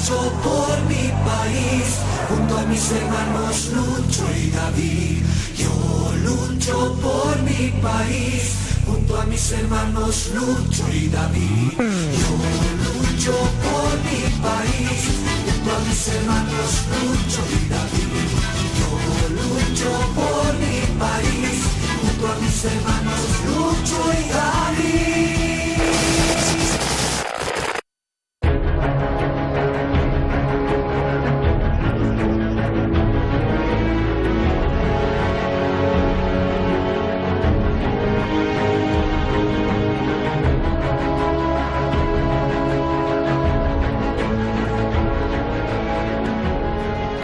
lucho por mi país, junto a mis hermanos Lucho y David. Yo lucho por mi país, junto a mis hermanos Lucho y David. Yo lucho por mi país, junto a mis hermanos Lucho y David. Yo lucho por mi país, junto a mis hermanos Lucho y David.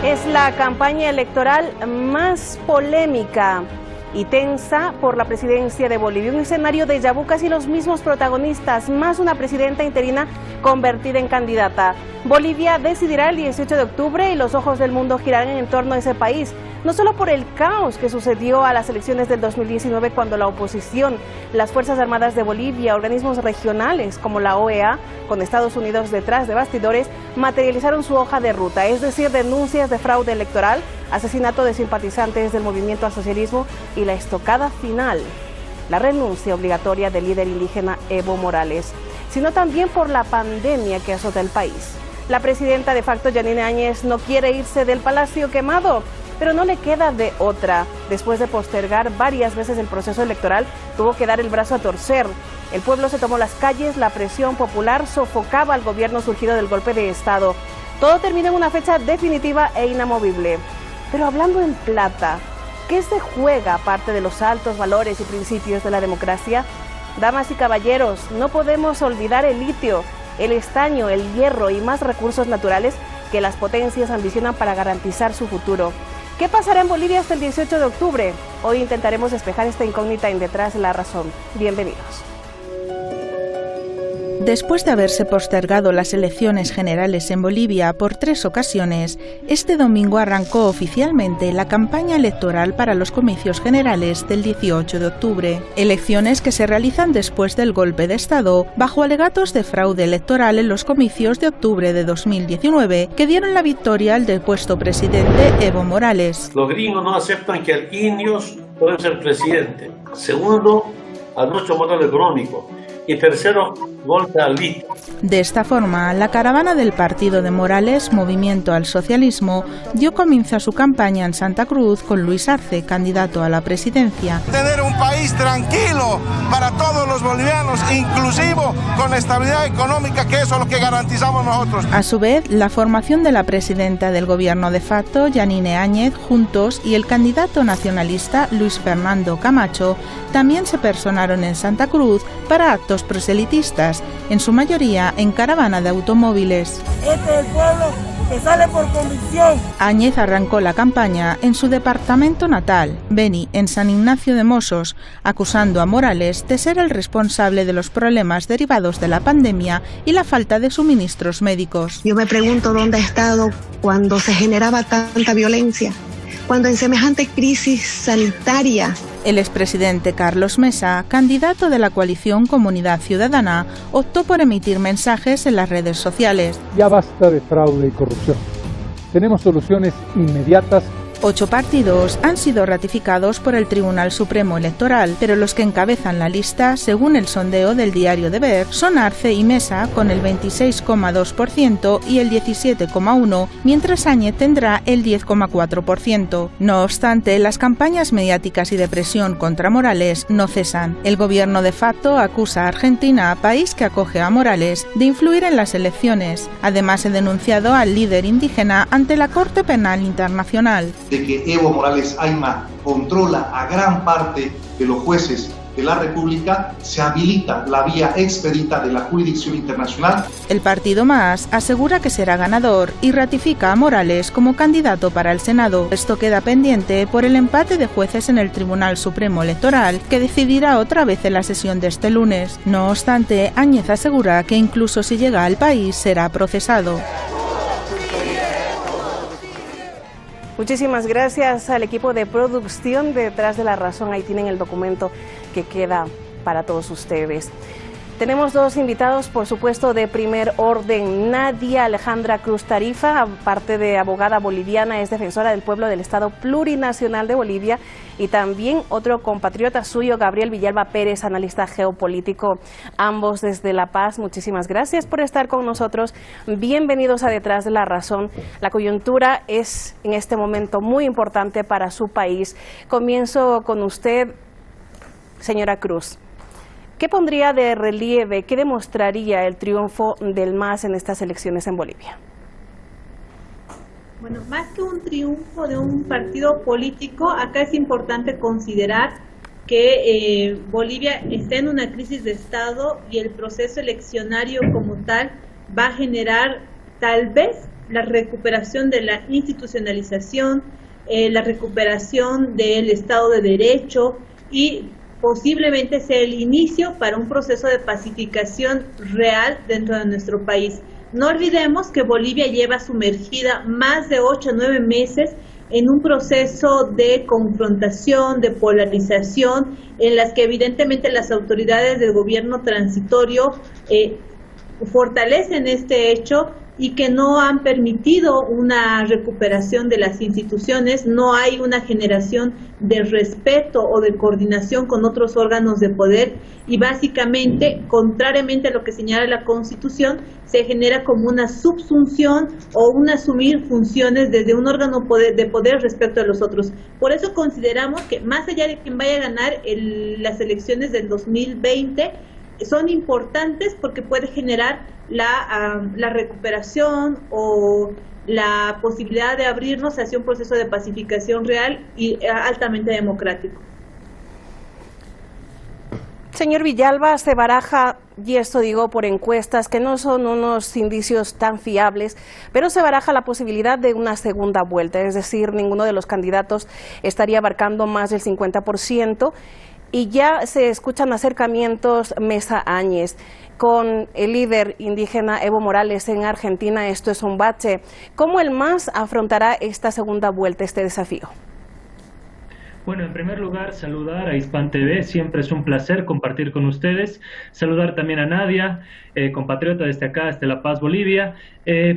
Es la campaña electoral más polémica y tensa por la presidencia de Bolivia. Un escenario de déjà vu, casi los mismos protagonistas, más una presidenta interina convertida en candidata. Bolivia decidirá el 18 de octubre y los ojos del mundo girarán en torno a ese país, no solo por el caos que sucedió a las elecciones del 2019 cuando la oposición, las Fuerzas Armadas de Bolivia, organismos regionales como la OEA, con Estados Unidos detrás de bastidores, materializaron su hoja de ruta, es decir, denuncias de fraude electoral, asesinato de simpatizantes del movimiento al socialismo y la estocada final, la renuncia obligatoria del líder indígena Evo Morales, sino también por la pandemia que azota el país. La presidenta de facto, Yanine Áñez, no quiere irse del Palacio Quemado, pero no le queda de otra. Después de postergar varias veces el proceso electoral, tuvo que dar el brazo a torcer. El pueblo se tomó las calles, la presión popular sofocaba al gobierno surgido del golpe de Estado. Todo terminó en una fecha definitiva e inamovible. Pero hablando en plata, ¿qué se juega aparte de los altos valores y principios de la democracia? Damas y caballeros, no podemos olvidar el litio, el estaño, el hierro y más recursos naturales que las potencias ambicionan para garantizar su futuro. ¿Qué pasará en Bolivia hasta el 18 de octubre? Hoy intentaremos despejar esta incógnita en Detrás de la Razón. Bienvenidos. Después de haberse postergado las elecciones generales en Bolivia por 3 ocasiones, este domingo arrancó oficialmente la campaña electoral para los comicios generales del 18 de octubre. Elecciones que se realizan después del golpe de Estado, bajo alegatos de fraude electoral en los comicios de octubre de 2019, que dieron la victoria al depuesto presidente Evo Morales. Los gringos no aceptan que el indios pueda ser presidente. Segundo, al nuestro modelo económico. Y tercero, golpe al litio. De esta forma, la caravana del partido de Morales, Movimiento al Socialismo, dio comienzo a su campaña en Santa Cruz con Luis Arce, candidato a la presidencia. Tener un país tranquilo para todos los bolivianos, inclusivo, con estabilidad económica, que eso es lo que garantizamos nosotros. A su vez, la formación de la presidenta del gobierno de facto, Yanine Áñez, Juntos, y el candidato nacionalista Luis Fernando Camacho también se personaron en Santa Cruz para actos proselitistas, en su mayoría en caravana de automóviles. Este es el pueblo que sale por convicción. Áñez arrancó la campaña en su departamento natal, Beni, en San Ignacio de Mossos, acusando a Morales de ser el responsable de los problemas derivados de la pandemia y la falta de suministros médicos. Yo me pregunto dónde ha estado cuando se generaba tanta violencia, cuando en semejante crisis sanitaria. El expresidente Carlos Mesa, candidato de la coalición Comunidad Ciudadana, optó por emitir mensajes en las redes sociales. Ya basta de fraude y corrupción. Tenemos soluciones inmediatas. 8 partidos han sido ratificados por el Tribunal Supremo Electoral, pero los que encabezan la lista, según el sondeo del diario Deber, son Arce y Mesa con el 26,2% y el 17,1%, mientras Áñez tendrá el 10,4%. No obstante, las campañas mediáticas y de presión contra Morales no cesan. El gobierno de facto acusa a Argentina, país que acoge a Morales, de influir en las elecciones. Además, ha denunciado al líder indígena ante la Corte Penal Internacional. De que Evo Morales Ayma controla a gran parte de los jueces de la República, se habilita la vía expedita de la jurisdicción internacional. El partido MAS asegura que será ganador y ratifica a Morales como candidato para el Senado. Esto queda pendiente por el empate de jueces en el Tribunal Supremo Electoral, que decidirá otra vez en la sesión de este lunes. No obstante, Áñez asegura que incluso si llega al país será procesado. Muchísimas gracias al equipo de producción de Detrás de la Razón. Ahí tienen el documento que queda para todos ustedes. Tenemos dos invitados, por supuesto, de primer orden. Nadia Alejandra Cruz Tarifa, aparte de abogada boliviana, es defensora del pueblo del Estado Plurinacional de Bolivia, y también otro compatriota suyo, Gabriel Villalba Pérez, analista geopolítico, ambos desde La Paz. Muchísimas gracias por estar con nosotros. Bienvenidos a Detrás de la Razón. La coyuntura es en este momento muy importante para su país. Comienzo con usted, señora Cruz. ¿Qué pondría de relieve, qué demostraría el triunfo del MAS en estas elecciones en Bolivia? Bueno, más que un triunfo de un partido político, acá es importante considerar que Bolivia está en una crisis de Estado y el proceso eleccionario como tal va a generar tal vez la recuperación de la institucionalización, la recuperación del Estado de Derecho y posiblemente sea el inicio para un proceso de pacificación real dentro de nuestro país. No olvidemos que Bolivia lleva sumergida más de 8 o 9 meses en un proceso de confrontación, de polarización, en las que evidentemente las autoridades del gobierno transitorio fortalecen este hecho y que no han permitido una recuperación de las instituciones. No hay una generación de respeto o de coordinación con otros órganos de poder y básicamente, contrariamente a lo que señala la Constitución, se genera como una subsunción o un asumir funciones desde un órgano de poder respecto a los otros. Por eso consideramos que más allá de quien vaya a ganar las elecciones del 2020, son importantes porque puede generar la recuperación o la posibilidad de abrirnos hacia un proceso de pacificación real y altamente democrático. Señor Villalba, se baraja, y esto digo por encuestas que no son unos indicios tan fiables, pero se baraja la posibilidad de una segunda vuelta, es decir, ninguno de los candidatos estaría abarcando más del 50%. Y ya se escuchan acercamientos Mesa-Áñez con el líder indígena Evo Morales en Argentina. Esto es un bache. ¿Cómo el MAS afrontará esta segunda vuelta, este desafío? Bueno, en primer lugar, saludar a Hispan TV, siempre es un placer compartir con ustedes. Saludar también a Nadia, compatriota desde acá, desde La Paz, Bolivia.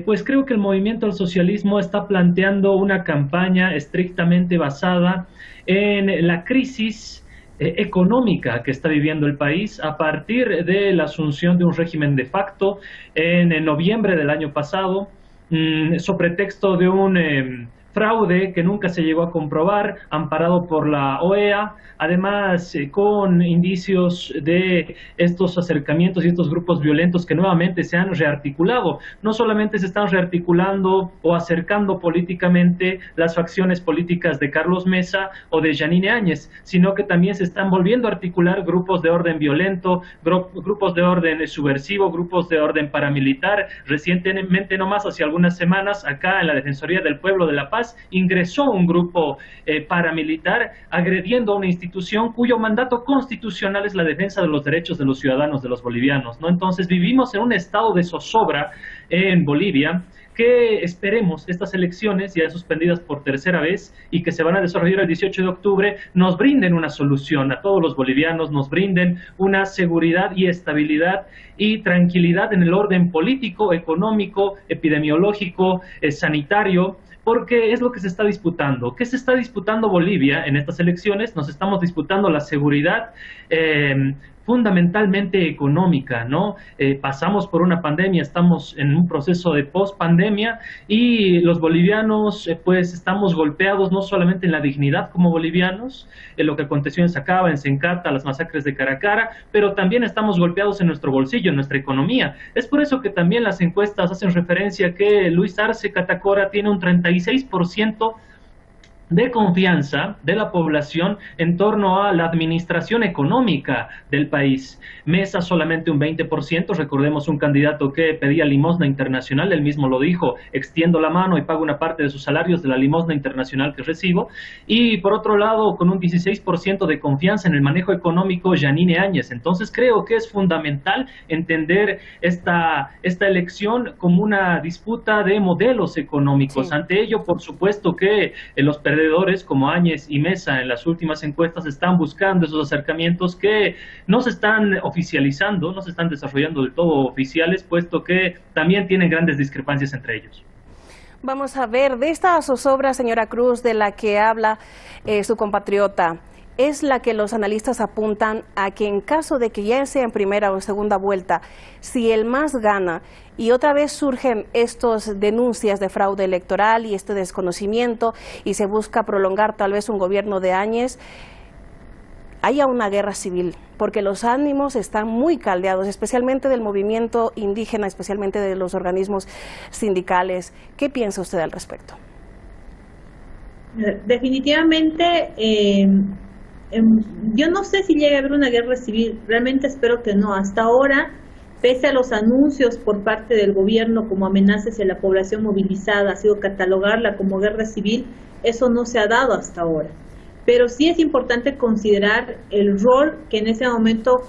Pues creo que el movimiento al socialismo está planteando una campaña estrictamente basada en la crisis económica que está viviendo el país a partir de la asunción de un régimen de facto en noviembre del año pasado, sobre pretexto de un fraude que nunca se llegó a comprobar, amparado por la OEA, además con indicios de estos acercamientos y estos grupos violentos que nuevamente se han rearticulado. No solamente se están rearticulando o acercando políticamente las facciones políticas de Carlos Mesa o de Yanine Áñez, sino que también se están volviendo a articular grupos de orden violento, grupos de orden subversivo, grupos de orden paramilitar. Recientemente, nomás hace algunas semanas, acá en la Defensoría del Pueblo de La Paz, ingresó un grupo paramilitar agrediendo a una institución cuyo mandato constitucional es la defensa de los derechos de los ciudadanos, de los bolivianos, ¿no? Entonces vivimos en un estado de zozobra en Bolivia, que esperemos estas elecciones, ya suspendidas por tercera vez y que se van a desarrollar el 18 de octubre, nos brinden una solución a todos los bolivianos, nos brinden una seguridad y estabilidad y tranquilidad en el orden político, económico, epidemiológico, sanitario, porque es lo que se está disputando. ¿Qué se está disputando Bolivia en estas elecciones? Nos estamos disputando la seguridad fundamentalmente económica, ¿no? Pasamos por una pandemia, estamos en un proceso de post-pandemia y los bolivianos pues estamos golpeados no solamente en la dignidad como bolivianos, en lo que aconteció en Sacaba, en Sencata, las masacres de Caracara, pero también estamos golpeados en nuestro bolsillo, en nuestra economía. Es por eso que también las encuestas hacen referencia a que Luis Arce Catacora tiene un 36% de confianza de la población en torno a la administración económica del país. Mesa solamente un 20%, recordemos un candidato que pedía limosna internacional, él mismo lo dijo, extiendo la mano y pago una parte de sus salarios de la limosna internacional que recibo, y por otro lado con un 16% de confianza en el manejo económico Yanine Áñez. Entonces creo que es fundamental entender esta elección como una disputa de modelos económicos. Sí. Ante ello, por supuesto que los perdedores perdedores como Áñez y Mesa en las últimas encuestas están buscando esos acercamientos que no se están oficializando, no se están desarrollando del todo oficiales, puesto que también tienen grandes discrepancias entre ellos. Vamos a ver, de esta zozobra, señora Cruz, de la que habla su compatriota, es la que los analistas apuntan a que en caso de que ya sea en primera o segunda vuelta, si el MAS gana y otra vez surgen estas denuncias de fraude electoral y este desconocimiento y se busca prolongar tal vez un gobierno de Áñez, haya una guerra civil, porque los ánimos están muy caldeados, especialmente del movimiento indígena, especialmente de los organismos sindicales. ¿Qué piensa usted al respecto? Definitivamente, yo no sé si llegue a haber una guerra civil, realmente espero que no. Hasta ahora, pese a los anuncios por parte del gobierno como amenazas a la población movilizada, ha sido catalogarla como guerra civil, eso no se ha dado hasta ahora. Pero sí es importante considerar el rol que en ese momento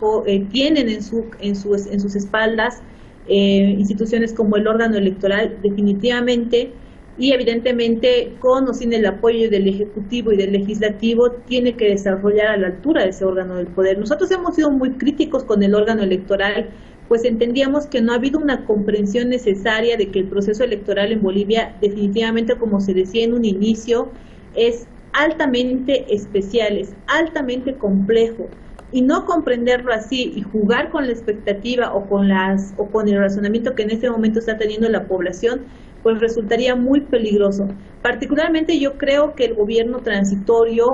tienen en sus espaldas instituciones como el órgano electoral, definitivamente, y evidentemente con o sin el apoyo del Ejecutivo y del Legislativo, tiene que desarrollar a la altura de ese órgano del poder. Nosotros hemos sido muy críticos con el órgano electoral, pues entendíamos que no ha habido una comprensión necesaria de que el proceso electoral en Bolivia, definitivamente, como se decía en un inicio, es altamente especial, es altamente complejo, y no comprenderlo así y jugar con la expectativa o con el razonamiento que en ese momento está teniendo la población, pues resultaría muy peligroso. Particularmente yo creo que el gobierno transitorio,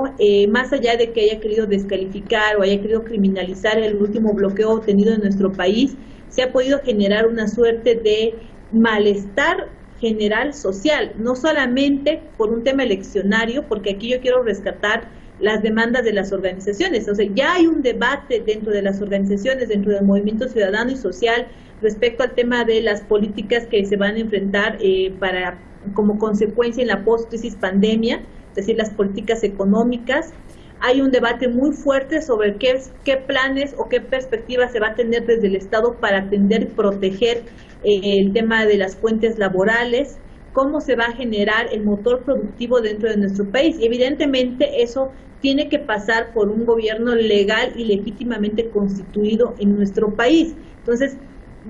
más allá de que haya querido descalificar o haya querido criminalizar el último bloqueo tenido en nuestro país, se ha podido generar una suerte de malestar general social, no solamente por un tema eleccionario, porque aquí yo quiero rescatar las demandas de las organizaciones. O sea, ya hay un debate dentro de las organizaciones, dentro del movimiento ciudadano y social, respecto al tema de las políticas que se van a enfrentar como consecuencia en la post-crisis pandemia, es decir, las políticas económicas. Hay un debate muy fuerte sobre qué planes o qué perspectivas se va a tener desde el Estado para atender y proteger el tema de las fuentes laborales, cómo se va a generar el motor productivo dentro de nuestro país. Y evidentemente eso tiene que pasar por un gobierno legal y legítimamente constituido en nuestro país. Entonces,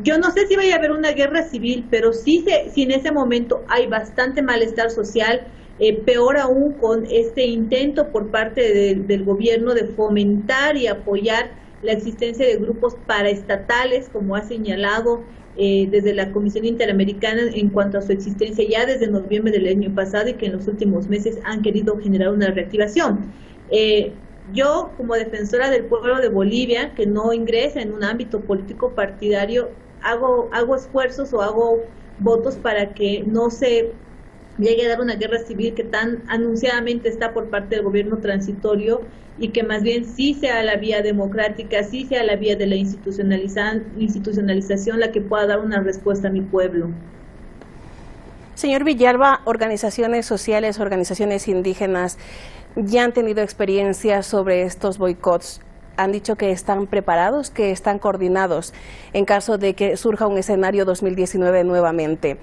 yo no sé si vaya a haber una guerra civil, pero sí en ese momento hay bastante malestar social, peor aún con este intento por parte del gobierno de fomentar y apoyar la existencia de grupos paraestatales, como ha señalado desde la Comisión Interamericana en cuanto a su existencia ya desde noviembre del año pasado, y que en los últimos meses han querido generar una reactivación. Yo, como defensora del pueblo de Bolivia, que no ingresa en un ámbito político partidario, hago esfuerzos o hago votos para que no se llegue a dar una guerra civil que tan anunciadamente está por parte del gobierno transitorio, y que más bien sí sea la vía democrática, sí sea la vía de la institucionalización la que pueda dar una respuesta a mi pueblo. Señor Villalba, organizaciones sociales, organizaciones indígenas ya han tenido experiencia sobre estos boicots. Han dicho que están preparados, que están coordinados en caso de que surja un escenario 2019 nuevamente.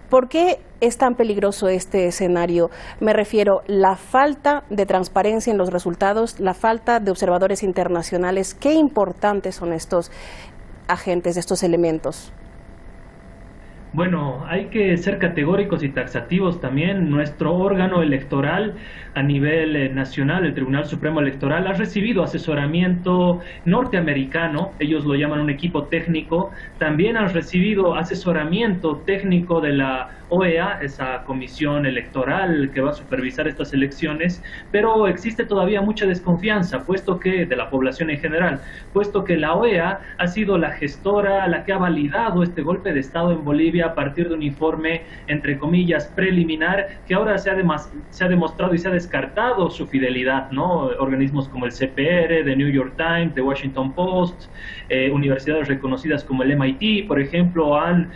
¿Por qué es tan peligroso este escenario? Me refiero a la falta de transparencia en los resultados, la falta de observadores internacionales. ¿Qué importantes son estos agentes, estos elementos? Bueno, hay que ser categóricos y taxativos también. Nuestro órgano electoral a nivel nacional, el Tribunal Supremo Electoral, ha recibido asesoramiento norteamericano, ellos lo llaman un equipo técnico. También han recibido asesoramiento técnico de la OEA, esa comisión electoral que va a supervisar estas elecciones, pero existe todavía mucha desconfianza, de la población en general, puesto que la OEA ha sido la gestora, la que ha validado este golpe de Estado en Bolivia a partir de un informe, entre comillas, preliminar, que ahora se ha demostrado y se ha descartado su fidelidad, ¿no? Organismos como el CPR, The New York Times, The Washington Post, universidades reconocidas como el MIT, por ejemplo, han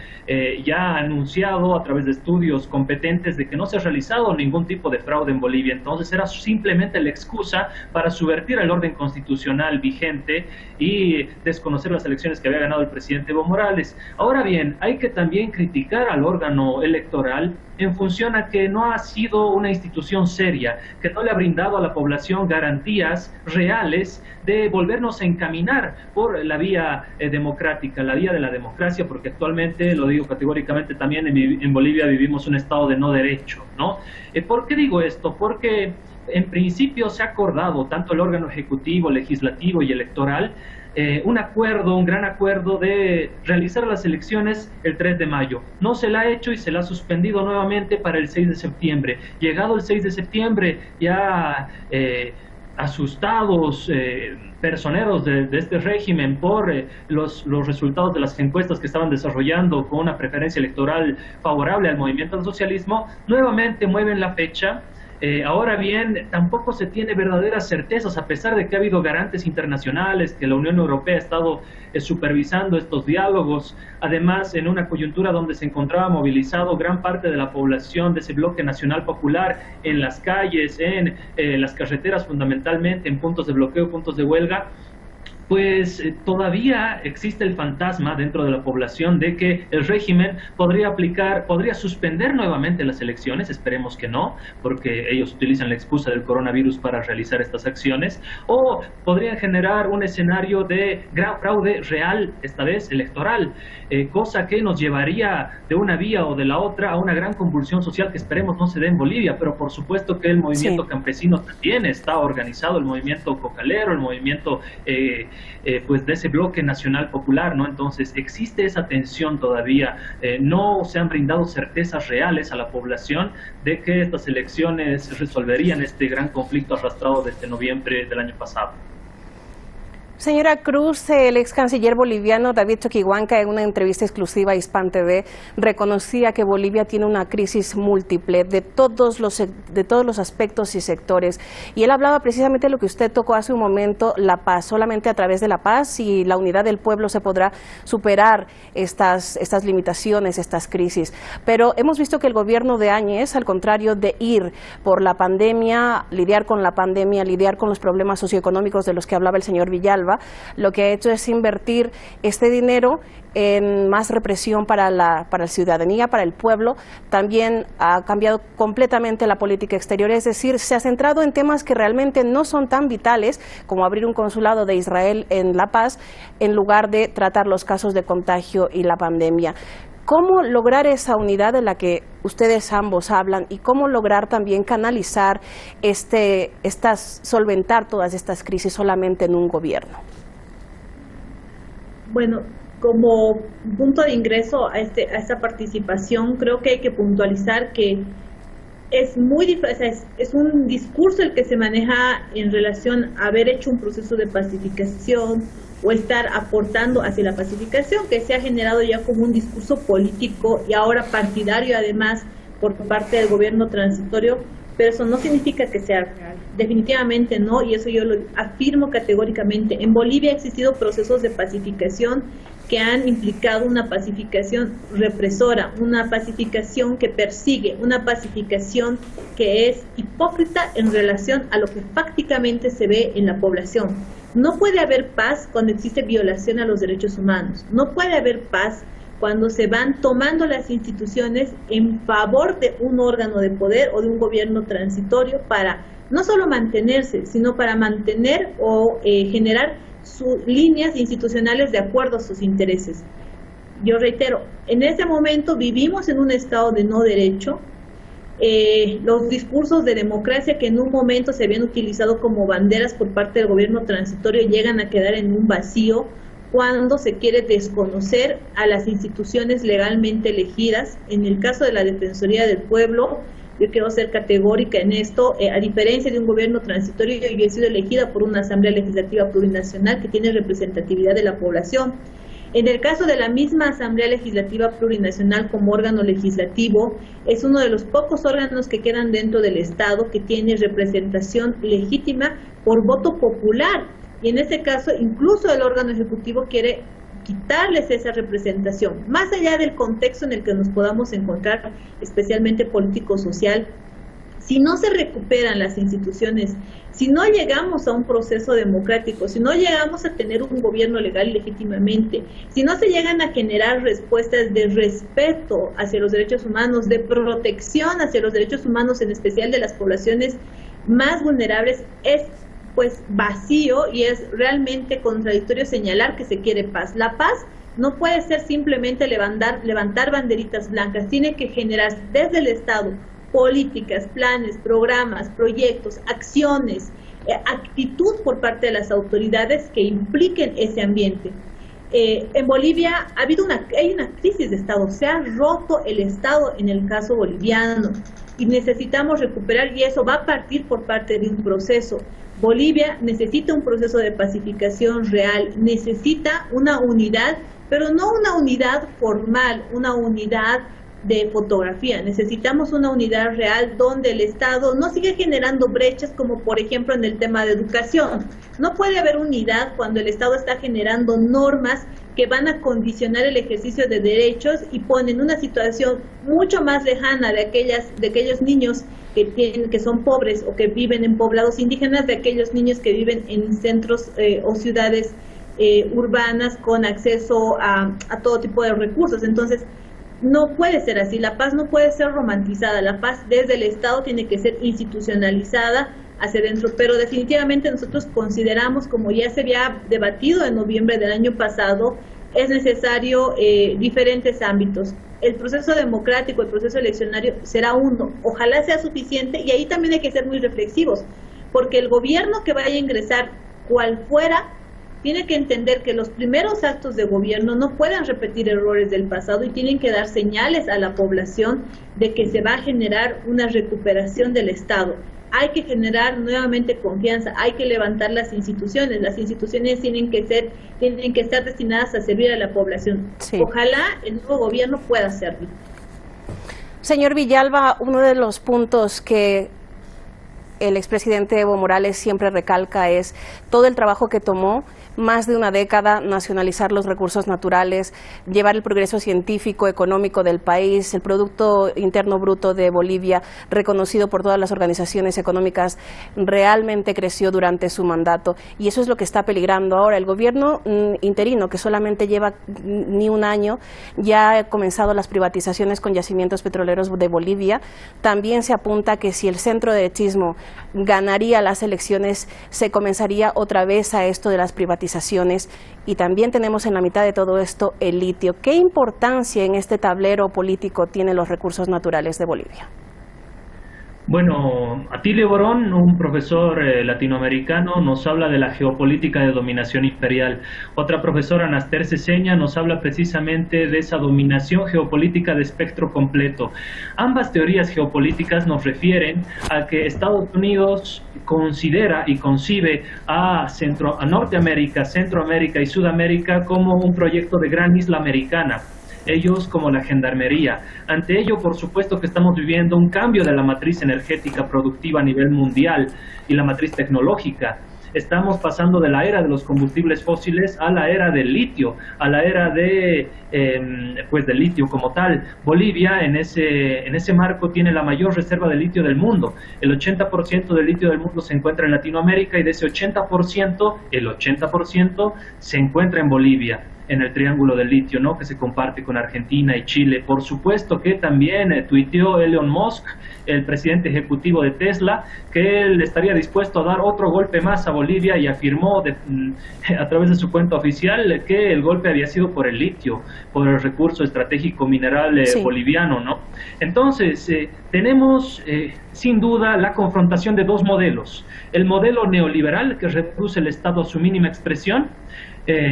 ya anunciado a través de estudios competentes de que no se ha realizado ningún tipo de fraude en Bolivia. Entonces era simplemente la excusa para subvertir el orden constitucional vigente y desconocer las elecciones que había ganado el presidente Evo Morales. Ahora bien, hay que también criticar al órgano electoral en función a que no ha sido una institución seria, que no le ha brindado a la población garantías reales de volvernos a encaminar por la vía democrática, la vía de la democracia, porque actualmente, lo digo categóricamente, también en Bolivia vivimos un estado de no derecho, ¿no? ¿Por qué digo esto? Porque en principio se ha acordado, tanto el órgano ejecutivo, legislativo y electoral, un gran acuerdo de realizar las elecciones el 3 de mayo. No se la ha hecho y se la ha suspendido nuevamente para el 6 de septiembre. Llegado el 6 de septiembre, ya asustados personeros de este régimen por los resultados de las encuestas que estaban desarrollando con una preferencia electoral favorable al movimiento al socialismo, nuevamente mueven la fecha. Ahora bien, tampoco se tiene verdaderas certezas, a pesar de que ha habido garantes internacionales, que la Unión Europea ha estado supervisando estos diálogos, además en una coyuntura donde se encontraba movilizado gran parte de la población de ese bloque nacional popular en las calles, en las carreteras fundamentalmente, en puntos de bloqueo, puntos de huelga. Pues todavía existe el fantasma dentro de la población de que el régimen podría suspender nuevamente las elecciones, esperemos que no, porque ellos utilizan la excusa del coronavirus para realizar estas acciones, o podrían generar un escenario de gran fraude real, esta vez electoral, cosa que nos llevaría de una vía o de la otra a una gran convulsión social que esperemos no se dé en Bolivia, pero por supuesto que el movimiento campesino también está organizado, el movimiento cocalero, el movimiento pues de ese bloque nacional popular, ¿no? Entonces existe esa tensión todavía, no se han brindado certezas reales a la población de que estas elecciones resolverían este gran conflicto arrastrado desde noviembre del año pasado. Señora Cruz, el ex canciller boliviano David Choquehuanca, en una entrevista exclusiva a Hispan TV, reconocía que Bolivia tiene una crisis múltiple de todos los aspectos y sectores. Y él hablaba precisamente de lo que usted tocó hace un momento, la paz. Solamente a través de la paz y la unidad del pueblo se podrá superar estas limitaciones, estas crisis. Pero hemos visto que el gobierno de Áñez, al contrario de ir por la pandemia, lidiar con la pandemia, lidiar con los problemas socioeconómicos de los que hablaba el señor Villalba, lo que ha hecho es invertir este dinero en más represión para la ciudadanía, para el pueblo. También ha cambiado completamente la política exterior, es decir, se ha centrado en temas que realmente no son tan vitales como abrir un consulado de Israel en La Paz, en lugar de tratar los casos de contagio y la pandemia. ¿Cómo lograr esa unidad de la que ustedes ambos hablan y cómo lograr también canalizar solventar todas estas crisis solamente en un gobierno? Bueno, como punto de ingreso a esta participación, creo que hay que puntualizar que es muy difícil, es un discurso el que se maneja en relación a haber hecho un proceso de pacificación o estar aportando hacia la pacificación, que se ha generado ya como un discurso político y ahora partidario además por parte del gobierno transitorio, pero eso no significa que sea real, definitivamente no, y eso yo lo afirmo categóricamente. En Bolivia ha existido procesos de pacificación que han implicado una pacificación represora, una pacificación que persigue, una pacificación que es hipócrita en relación a lo que fácticamente se ve en la población. No puede haber paz cuando existe violación a los derechos humanos, no puede haber paz cuando se van tomando las instituciones en favor de un órgano de poder o de un gobierno transitorio para no solo mantenerse, sino para mantener o generar sus líneas institucionales de acuerdo a sus intereses. Yo reitero, en este momento vivimos en un estado de no derecho. Los discursos de democracia que en un momento se habían utilizado como banderas por parte del gobierno transitorio llegan a quedar en un vacío cuando se quiere desconocer a las instituciones legalmente elegidas. En el caso de la Defensoría del Pueblo, yo quiero ser categórica en esto, a diferencia de un gobierno transitorio, yo he sido elegida por una Asamblea Legislativa Plurinacional que tiene representatividad de la población. En el caso de la misma Asamblea Legislativa Plurinacional como órgano legislativo, es uno de los pocos órganos que quedan dentro del Estado que tiene representación legítima por voto popular. Y en este caso, incluso el órgano ejecutivo quiere quitarles esa representación, más allá del contexto en el que nos podamos encontrar, especialmente político-social. Si no se recuperan las instituciones, si no llegamos a un proceso democrático, si no llegamos a tener un gobierno legal legítimamente, si no se llegan a generar respuestas de respeto hacia los derechos humanos, de protección hacia los derechos humanos, en especial de las poblaciones más vulnerables, es pues vacío y es realmente contradictorio señalar que se quiere paz. La paz no puede ser simplemente levantar banderitas blancas, tiene que generar desde el Estado políticas, planes, programas, proyectos, acciones, actitud por parte de las autoridades que impliquen ese ambiente. En Bolivia hay una crisis de Estado, se ha roto el Estado en el caso boliviano y necesitamos recuperar, y eso va a partir por parte de un proceso. Bolivia necesita un proceso de pacificación real, necesita una unidad, pero no una unidad formal, una unidad de fotografía. Necesitamos una unidad real donde el Estado no siga generando brechas, como por ejemplo en el tema de educación. No puede haber unidad cuando el Estado está generando normas que van a condicionar el ejercicio de derechos y ponen una situación mucho más lejana de aquellos niños que son pobres o que viven en poblados indígenas, de aquellos niños que viven en centros o ciudades urbanas con acceso a todo tipo de recursos. Entonces, no puede ser así, la paz no puede ser romantizada, la paz desde el Estado tiene que ser institucionalizada hacia adentro, pero definitivamente nosotros consideramos, como ya se había debatido en noviembre del año pasado, es necesario diferentes ámbitos. El proceso democrático, el proceso eleccionario será uno, ojalá sea suficiente, y ahí también hay que ser muy reflexivos, porque el gobierno que vaya a ingresar, cual fuera, tiene que entender que los primeros actos de gobierno no pueden repetir errores del pasado y tienen que dar señales a la población de que se va a generar una recuperación del Estado. Hay que generar nuevamente confianza, hay que levantar las instituciones tienen que estar destinadas a servir a la población. Sí. Ojalá el nuevo gobierno pueda hacerlo. Señor Villalba, uno de los puntos que el expresidente Evo Morales siempre recalca es todo el trabajo que tomó, más de una década, nacionalizar los recursos naturales, llevar el progreso científico, económico del país, el Producto Interno Bruto de Bolivia, reconocido por todas las organizaciones económicas, realmente creció durante su mandato, y eso es lo que está peligrando ahora. El gobierno interino, que solamente lleva ni un año, ya ha comenzado las privatizaciones con yacimientos petroleros de Bolivia. También se apunta que si el centro derechismo ganaría las elecciones, se comenzaría otra vez a esto de las privatizaciones, y también tenemos en la mitad de todo esto el litio. ¿Qué importancia en este tablero político tienen los recursos naturales de Bolivia? Bueno, Atilio Borón, un profesor latinoamericano, nos habla de la geopolítica de dominación imperial. Otra profesora, Anaster Ceseña, nos habla precisamente de esa dominación geopolítica de espectro completo. Ambas teorías geopolíticas nos refieren a que Estados Unidos considera y concibe a Norteamérica, Centroamérica y Sudamérica como un proyecto de gran isla americana. Ellos como la gendarmería. Ante ello, por supuesto que estamos viviendo un cambio de la matriz energética productiva a nivel mundial y la matriz tecnológica. Estamos pasando de la era de los combustibles fósiles a la era del litio, a la era del litio como tal. Bolivia en ese marco tiene la mayor reserva de litio del mundo. El 80% del litio del mundo se encuentra en Latinoamérica, y de ese 80%, el 80% se encuentra en Bolivia, en el triángulo del litio, ¿no?, que se comparte con Argentina y Chile. Por supuesto que también tuiteó Elon Musk, el presidente ejecutivo de Tesla, que él estaría dispuesto a dar otro golpe más a Bolivia, y afirmó a través de su cuenta oficial que el golpe había sido por el litio, por el recurso estratégico mineral boliviano, ¿no? Entonces, tenemos sin duda la confrontación de dos modelos: el modelo neoliberal, que reduce el Estado a su mínima expresión,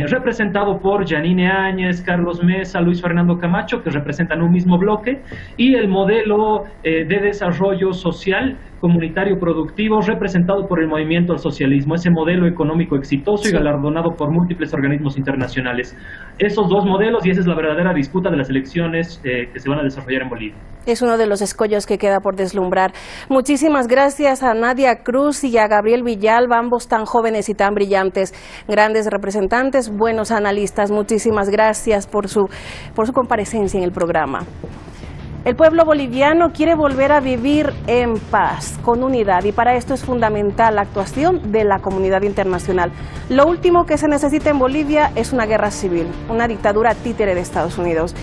representado por Yanine Áñez, Carlos Mesa, Luis Fernando Camacho, que representan un mismo bloque, y el modelo de desarrollo social, comunitario, productivo, representado por el movimiento al socialismo, ese modelo económico exitoso y galardonado por múltiples organismos internacionales. Esos dos modelos, y esa es la verdadera disputa de las elecciones que se van a desarrollar en Bolivia. Es uno de los escollos que queda por deslumbrar. Muchísimas gracias a Nadia Cruz y a Gabriel Villalba, ambos tan jóvenes y tan brillantes, grandes representantes, buenos analistas. Muchísimas gracias por su comparecencia en el programa. El pueblo boliviano quiere volver a vivir en paz, con unidad, y para esto es fundamental la actuación de la comunidad internacional. Lo último que se necesita en Bolivia es una guerra civil, una dictadura títere de Estados Unidos.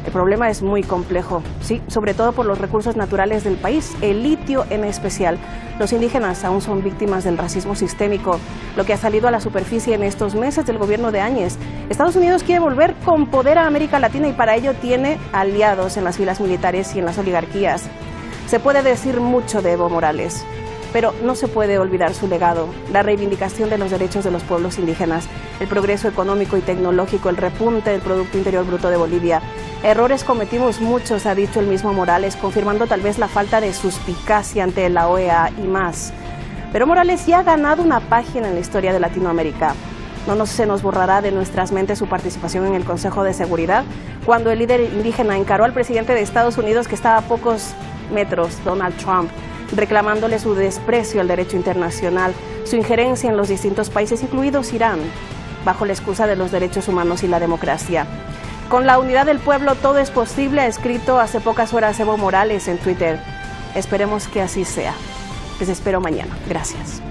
El problema es muy complejo, sí, sobre todo por los recursos naturales del país, el litio en especial. Los indígenas aún son víctimas del racismo sistémico, lo que ha salido a la superficie en estos meses del gobierno de Áñez. Estados Unidos quiere volver con poder a América Latina y para ello tiene aliados en las filas militares y en las oligarquías. Se puede decir mucho de Evo Morales, pero no se puede olvidar su legado, la reivindicación de los derechos de los pueblos indígenas, el progreso económico y tecnológico, el repunte del Producto Interior Bruto de Bolivia. Errores cometimos muchos, ha dicho el mismo Morales, confirmando tal vez la falta de suspicacia ante la OEA y más. Pero Morales ya ha ganado una página en la historia de Latinoamérica. No se nos borrará de nuestras mentes su participación en el Consejo de Seguridad, cuando el líder indígena encaró al presidente de Estados Unidos, que estaba a pocos metros, Donald Trump, reclamándole su desprecio al derecho internacional, su injerencia en los distintos países, incluidos Irán, bajo la excusa de los derechos humanos y la democracia. Con la unidad del pueblo todo es posible, ha escrito hace pocas horas Evo Morales en Twitter. Esperemos que así sea. Les espero mañana. Gracias.